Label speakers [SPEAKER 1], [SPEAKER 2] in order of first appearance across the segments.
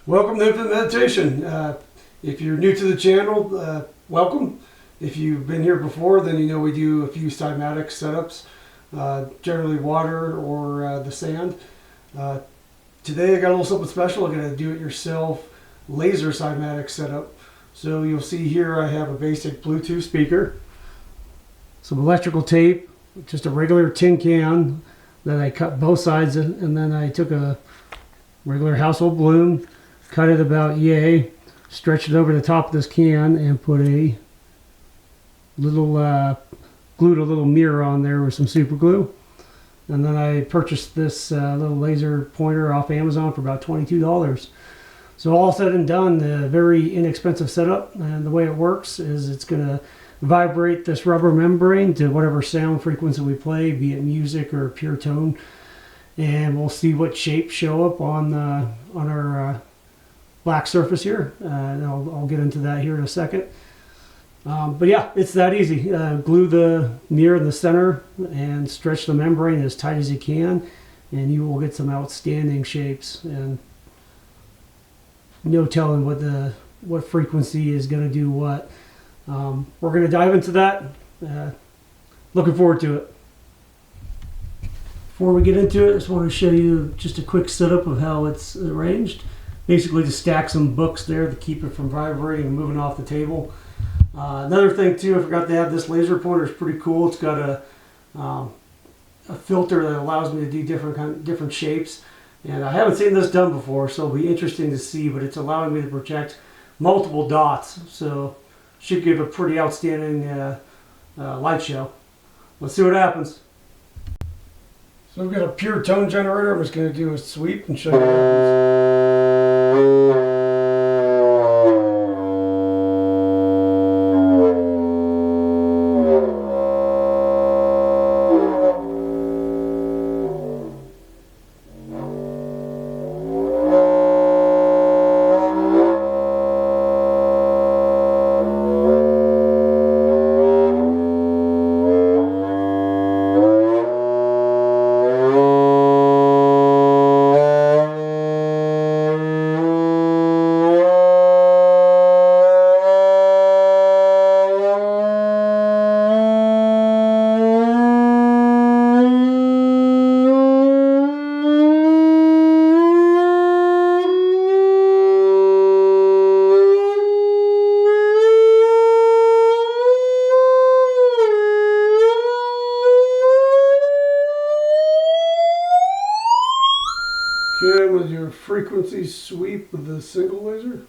[SPEAKER 1] Welcome to Infinite Meditation. If you're new to the channel, welcome. If you've been here before, then you know we do a few cymatics setups, generally water or the sand. Today I got a little something special. I'm going to do it yourself laser cymatics setup. So you'll see here I have a basic Bluetooth speaker, some electrical tape, just a regular tin can that I cut both sides in, and then I took a regular household balloon, cut it about yay, stretched it over the top of this can, and put a little, glued a little mirror on there with some super glue. And then I purchased this little laser pointer off Amazon for about $22. So all said and done, a very inexpensive setup, and the way it works is it's going to vibrate this rubber membrane to whatever sound frequency we play, be it music or pure tone, and we'll see what shapes show up on our black surface here. And I'll get into that here in a second. But yeah, it's that easy. Glue the mirror in the center and stretch the membrane as tight as you can, and you will get some outstanding shapes. And no telling what frequency is going to do what. We're going to dive into that. Looking forward to it. Before we get into it, I just want to show you just a quick setup of how it's arranged. Basically, to stack some books there to keep it from vibrating and moving off the table. Another thing too, I forgot to have this laser pointer. Is pretty cool. It's got a filter that allows me to do different shapes, and I haven't seen this done before, so it'll be interesting to see. But it's allowing me to project multiple dots, so should give a pretty outstanding light show. Let's see what happens. So we've got a pure tone generator. I'm just going to do a sweep and show you what happens. Okay, with your frequency sweep with the single laser.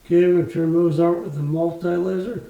[SPEAKER 1] Okay, I'm going to turn those out with the multi-laser.